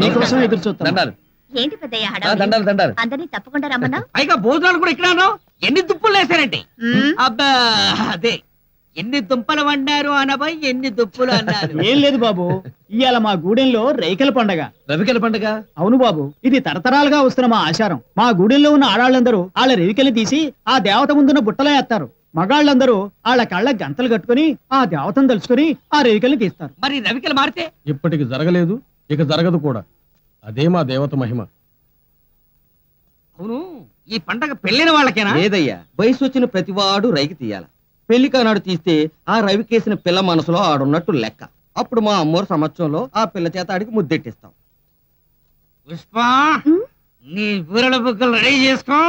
మీకోసం ఎదురు చూస్తాను. దండాలు. ఏంటి పెద్దయ్య దండాలు దండాలు. అందరినీ తప్పకుండా రమ్మన్నా. పైగా భోజనాలు కూడా ఇక్కడ ఎన్ని దుప్పులు వేశారండి. అబ్బా అదే ఎన్ని దుంపలు వండారు అనబై ఎన్ని దుప్పులు అన్నారు. ఏం లేదు బాబు, ఇవాళ మా గూడెంలో రైకల పండగ. రవికెల పండగ? అవును బాబు, ఇది తరతరాలుగా వస్తున్న మా ఆచారం. మా గూడెంలో ఉన్న ఆడాళ్ళందరూ వాళ్ళ రేవికలు తీసి ఆ దేవత ముందున్న బుట్టలో వేస్తారు. మగాళ్ళందరూ వాళ్ళ కళ్ళ గంతలు కట్టుకుని ఆ దేవతను తలుచుకుని ఆ రేవికల్ని తీస్తారు. మరి రవికలు మారితే? ఇప్పటికి జరగలేదు, ఇక జరగదు కూడా. అదే మా దేవత మహిమ. అవును, ఈ పండగ పెళ్ళైన వాళ్ళకేనా? లేదయ్యా, వయసు వచ్చిన ప్రతివాడు రైకి తీయాల. పెళ్లి కానాడు తీస్తే ఆ రవికేసిన పిల్ల మనసులో ఆడున్నట్టు లెక్క. అప్పుడు మా అమ్మోరు సంవత్సరంలో ఆ పిల్ల చేత ఆడికి ముద్దెట్టిస్తాం. పుష్ప, నీ బూరెల బుక్కలు రెడీ చేసుకో,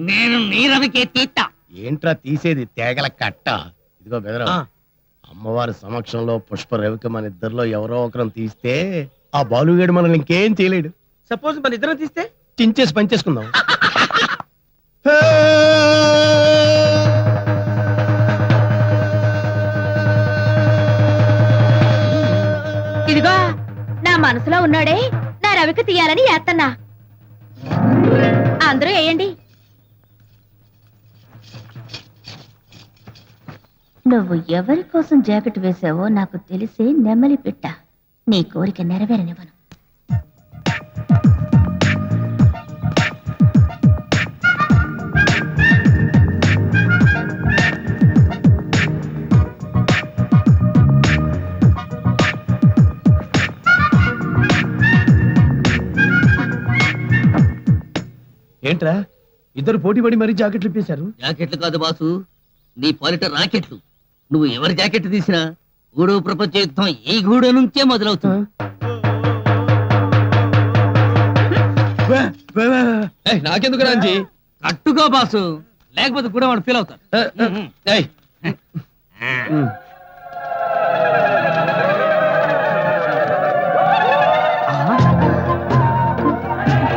నేను నీ రవికే తీస్తా. ఏంట్రా తీసేది తేగల కట్ట? ఇదిగో బెదరా, అమ్మవారి సమక్షంలో పుష్ప రవిక మన ఇద్దరిలో ఎవరో ఒకరం తీస్తే ఆ బాలుగాడు మనల్ని ఇంకేం చేయలేడు. సపోజ్ మన ఇద్దరం తీస్తే చించేసి పనిచేసుకుందాం. ఇదిగో నా మనసులో ఉన్నాడే నా రవిక తీయాలని ఏత్తన్నా. అందరూ వేయండి. నువ్వు ఎవరి కోసం జాకెట్ వేసావో నాకు తెలిసే నెమలి పిట్ట. నీ కోరిక నెరవేరనివ్వను. ఏంట్రా ఇద్దరు పోటీ పడి మరీ జాకెట్లు ఇప్పేశారు? జాకెట్లు కాదు బాసు, నీ పాలిట రాకెట్లు. నువ్వు ఎవరి జాకెట్ తీసినా గూడు ప్రపంచ యుద్ధం ఈ గూడు నుంచే మొదలవుతుంది. నాకెందుకు రాంజీ? కట్టుగా బాసు, లేకపోతే కూడా వాడు ఫీల్ అవుతాడు.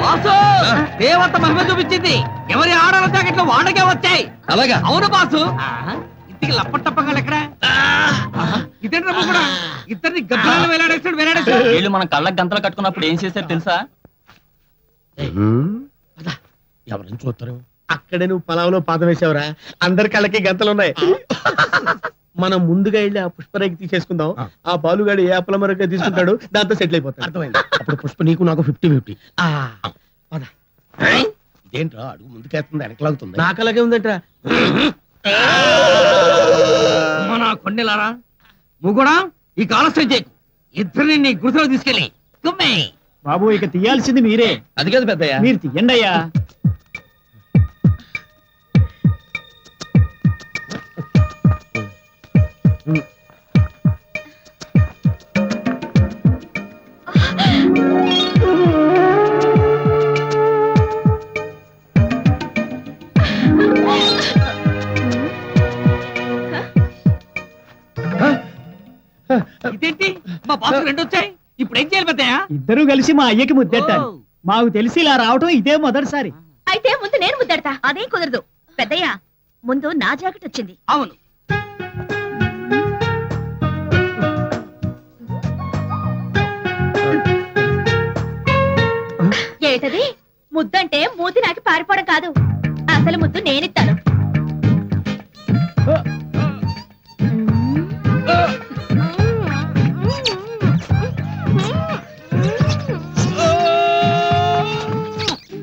బాసు, దేవత మహిమ చూపించింది. ఎవరి ఆడాల జాకెట్లు వాడకే వచ్చాయి. అలాగా? అవును బాసు. ఇంటికి లప్పటప్పగా ఎక్కడ ఇదేంటి కూడా ఇద్దరిని గబ్బిలాలు వేలాడేస్తాడు. వీళ్ళు మన కళ్ళ గంతలు కట్టుకున్నప్పుడు ఏం చేశారు తెలుసా? ఎవరిని చూస్తారు? అక్కడే నువ్వు పొలంలో పాదం వేసావురా, అందరి కళ్ళకి గంతలు ఉన్నాయి. మనం ముందుగా వెళ్ళి ఆ పుష్పరేఖ తీసేసుకుందాం. ఆ బాలుగాడు ఏ అప్పల మరొక తీసుకుంటాడు, దాంతో సెటిల్ అయిపోతాడు. అర్థమైంది. అప్పుడు పుష్ప నీకు నాకు 50-50. ఇదేంట్రా అడుగు ముందుకేస్తుంది, వెనకలాగుతుంది? నాకు అలాగే ఉందంట్రా. మన కొండెలారా ముగుడా, ఈ కాలస్యం చేయకు. ఇద్దరిని నీ గుడిసెలో తీసుకెళ్ళి కుమ్మే. బాబు, ఇక తీయాల్సింది మీరే. అది కాదు పెద్దయ్య, మీరు తీయండి అయ్యా. ఇదేంటి మా బాసు రెండు వచ్చాయి. ఇప్పుడు ఏం చేయాలి పెద్దయ్య? ఇద్దరూ కలిసి మా అయ్యకి ముద్దెట్టాలి. మాకు తెలిసి ఇలా రావటం ఇదే మొదటిసారి. అయితే ముందు నేను ముద్దెడతా. అదేం కుదరదు పెద్దయ్య, ముందు నా జాకెట్ వచ్చింది. అవును, ఏటది ముద్దంటే మూతి నాకి పారిపోవడం కాదు. అసలు ముద్దు నేనిస్తాను.